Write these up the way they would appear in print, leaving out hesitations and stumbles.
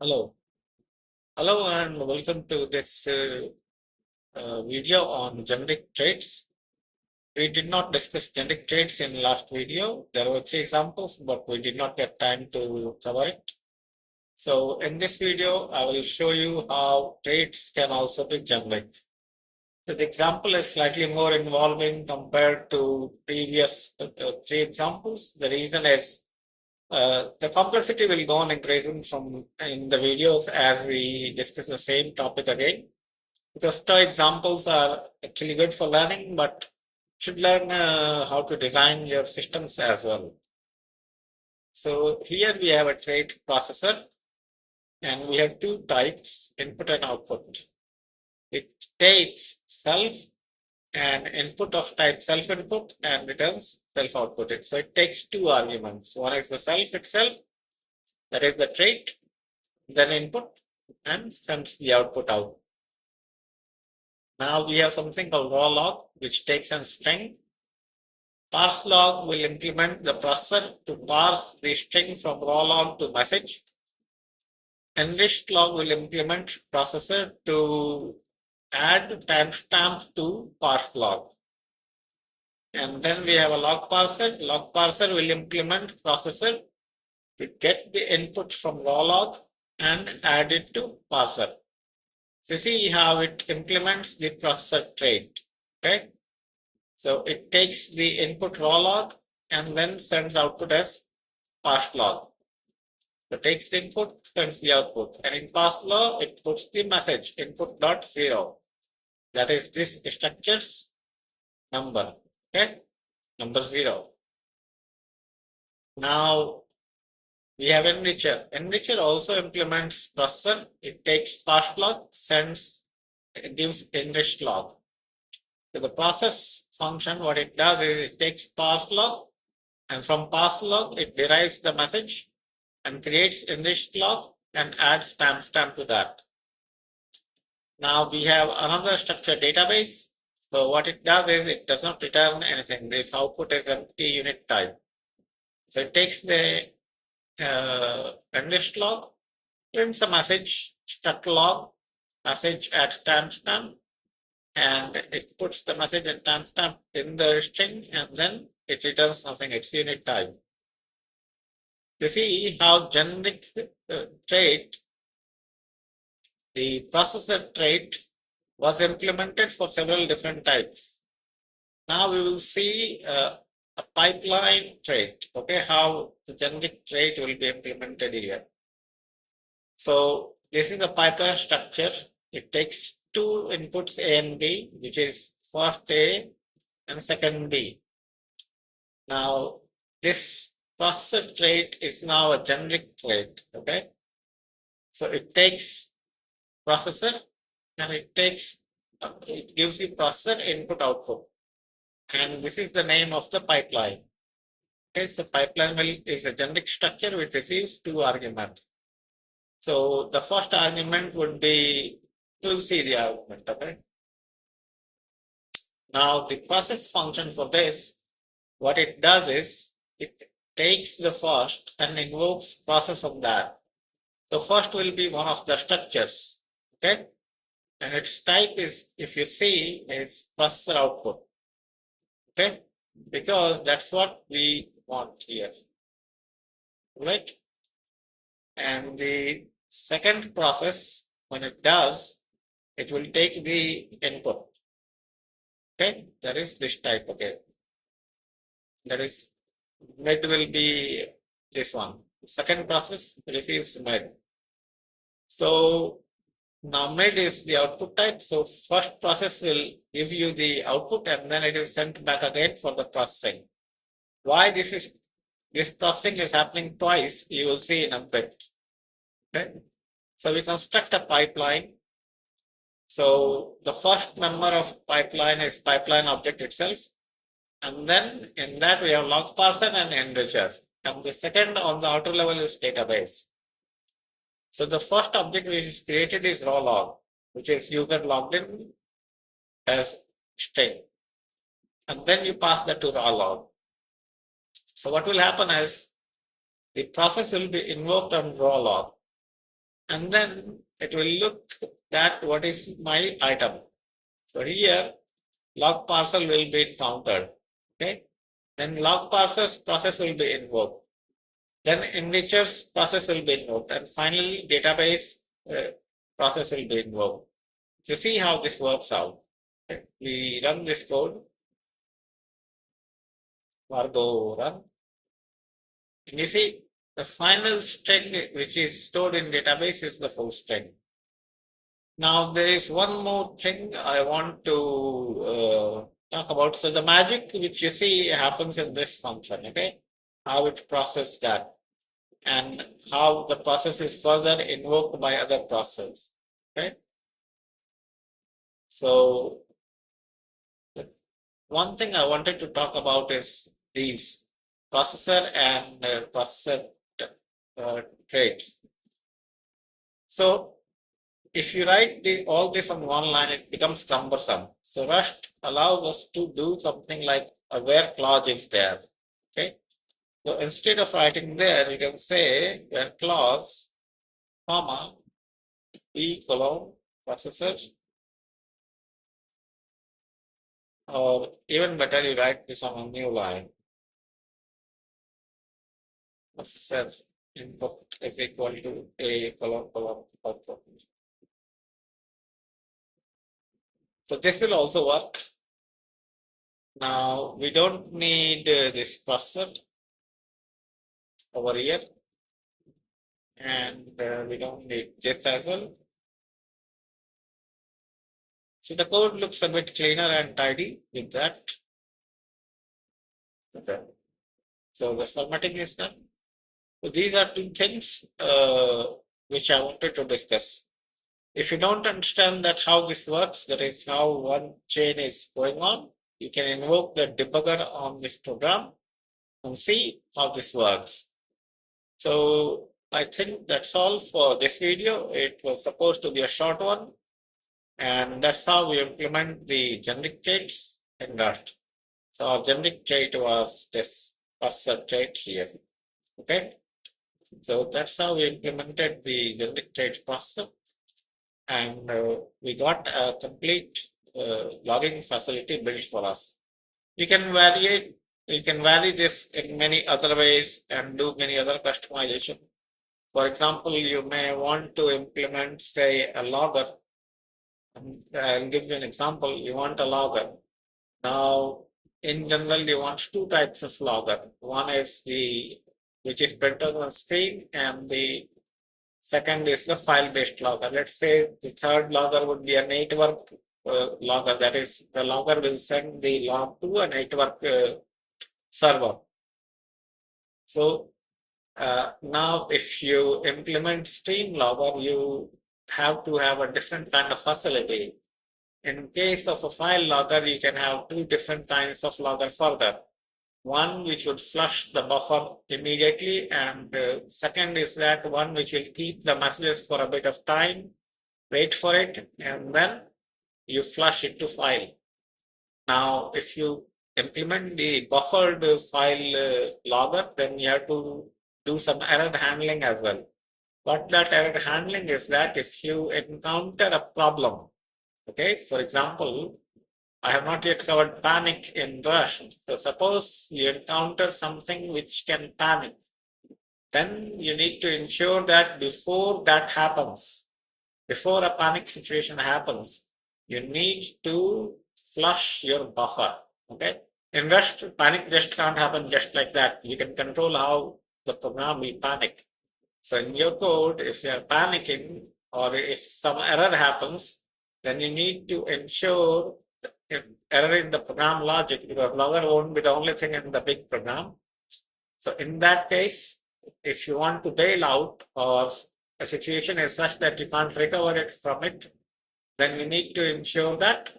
Hello. Hello and welcome to this video on generic traits. We did not discuss generic traits in last video. There were three examples, but we did not get time to cover it. So in this video, I will show you how traits can also be generic. So the example is slightly more involving compared to previous three examples. The reason is the complexity will go on increasing from in the videos as we discuss the same topic again. Because the examples are actually good for learning, but should learn how to design your systems as well. So here we have a trait processor, and we have two types, input and output. It takes self and input of type self input and returns self output. So it takes two arguments. One is the self itself, that is the trait, then input, and sends the output out. Now we have something called raw log, which takes a string. Parse log will implement the processor to parse the string from raw log to message. Enriched log will implement processor to add timestamp to parse log. And then we have a log parser. Log parser will implement processor to get the input from raw log and add it to parser. So see how it implements the processor trait. Okay. So it takes the input raw log and then sends output as parse log. So takes the input, sends the output. And in parse log, it puts the message input dot zero. That is this structure's number. Okay. Number 0. Now we have enricher. Enricher also implements processor. It takes parse log, sends, it gives enriched log. So the process function, what it does is it takes parse log, and from parse log, it derives the message and creates enriched log and adds timestamp to that. Now we have another structured database. So what it does is it does not return anything. This output is empty unit type. So it takes the enriched log, prints a message, struct log, message at timestamp, and it puts the message and timestamp in the string, and then it returns something, its unit type. You see how generic trait, the processor trait, was implemented for several different types. Now we will see a pipeline trait, okay, how the generic trait will be implemented here. So this is the pipeline structure. It takes two inputs A and B, which is first A and second B. Now this processor trait is now a generic trait, okay? So it takes processor and it gives you processor input output. And this is the name of the pipeline. Okay, so pipeline is a generic structure which receives two arguments. So the first argument would be, we'll see the argument, okay? Now the process function for this, what it does is it takes the first and invokes process of that. So first will be one of the structures, okay? And its type is, if you see, is processor output, okay? Because that's what we want here, right? And the second process, when it does, it will take the input. Okay, that is this type. Okay, that is med will be this one. Second process receives med. So now med is the output type. So first process will give you the output and then it is sent back again for the processing. Why this processing is happening twice, you will see in a bit. Okay, so we construct a pipeline. So the first member of pipeline is pipeline object itself. And then in that we have log parser and enricher. And the second on the outer level is database. So the first object which is created is raw log, which is user logged in as string. And then you pass that to raw log. So what will happen is the process will be invoked on raw log. and then it will look at what is my item. So here log parcel will be encountered. Okay. Then log parsers process will be invoked. Then indexers process will be invoked, and finally database process will be invoked. So see how this works out. Okay. We run this code. Wargo run. And you see the final string which is stored in database is the full string. Now there is one more thing I want to talk about. So the magic which you see happens in this function, okay? How it processes that and how the process is further invoked by other process, okay? So one thing I wanted to talk about is these processor and processor traits. So if you write all this on one line, it becomes cumbersome. So Rust allows us to do something like a where clause is there. Okay. So instead of writing there, you can say where clause, comma, e colon processor, or even better, you write this on a new line. Processor input is equal to a colon output. So this will also work. Now we don't need this processor over here, and we don't need this as well. So the code looks a bit cleaner and tidy with that. Okay. So the formatting is done. So these are two things which I wanted to discuss. If you don't understand that how this works, that is how one chain is going on, you can invoke the debugger on this program and see how this works. So I think that's all for this video. It was supposed to be a short one, and that's how we implement the generic traits in Rust. So our generic trait was this processor trait here. Okay. So that's how we implemented the generic trait processor, and we got a complete logging facility built for us. You can vary this in many other ways and do many other customization. For example, you may want to implement, say, a logger. I'll give you an example. You want a logger. Now, in general, you want two types of logger. One is which is printed on screen, and the second is the file-based logger. Let's say the third logger would be a network logger. That is, the logger will send the log to a network server. So now if you implement stream logger, you have to have a different kind of facility. In case of a file logger, you can have two different kinds of logger further. One which would flush the buffer immediately, and second is that one which will keep the messages for a bit of time, wait for it, and then you flush it to file. Now, if you implement the buffered file logger, then you have to do some error handling as well. What that error handling is that if you encounter a problem, okay, for example, I have not yet covered panic in Rust. So suppose you encounter something which can panic, then you need to ensure that before that happens, before a panic situation happens, you need to flush your buffer. Okay. In Rust, panic just can't happen just like that. You can control how the program will panic. So in your code, if you're panicking or if some error happens, then you need to ensure error in the program logic, because logger won't be the only thing in the big program. So in that case, if you want to bail out or a situation is such that you can't recover it from it, then you need to ensure that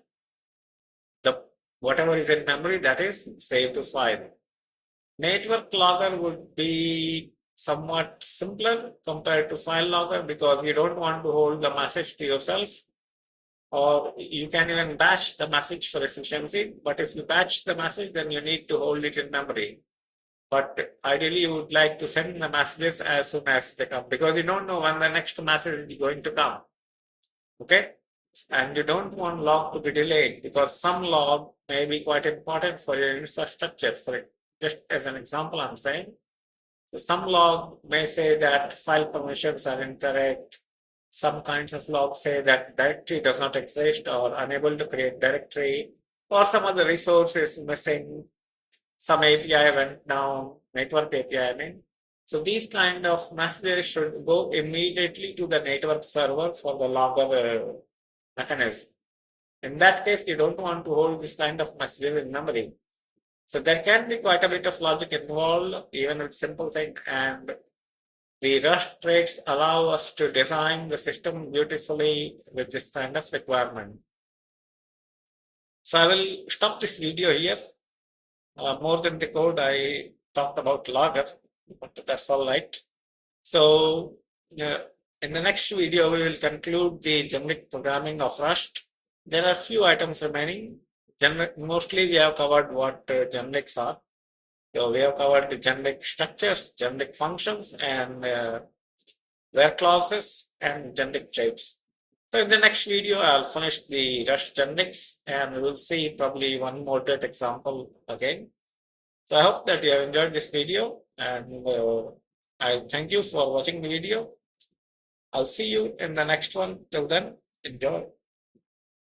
whatever is in memory, that is saved to file. Network logger would be somewhat simpler compared to file logger, because you don't want to hold the message to yourself, or you can even batch the message for efficiency. But if you batch the message, then you need to hold it in memory. but ideally you would like to send the messages as soon as they come, because you don't know when the next message is going to come. Okay, and you don't want log to be delayed, because some log may be quite important for your infrastructure. So just as an example, I'm saying, so some log may say that file permissions are incorrect. Some kinds of logs say that directory does not exist or unable to create directory, or some other resource is missing, some API went down, network API, I mean. So these kind of messages should go immediately to the network server for the logger mechanism. In that case, you don't want to hold this kind of messages in memory. So there can be quite a bit of logic involved, even with simple thing, and the Rust traits allow us to design the system beautifully with this kind of requirement. So I will stop this video here. More than the code, I talked about Logger, but that's all right. So in the next video, we will conclude the generic programming of Rust. There are few items remaining. Mostly we have covered what generics are. So we have covered the generic structures, generic functions, and where clauses and generic types. So in the next video, I'll finish the Rust generics, and we'll see probably one more date example again. So I hope that you have enjoyed this video, and I thank you for watching the video. I'll see you in the next one. Till then, enjoy.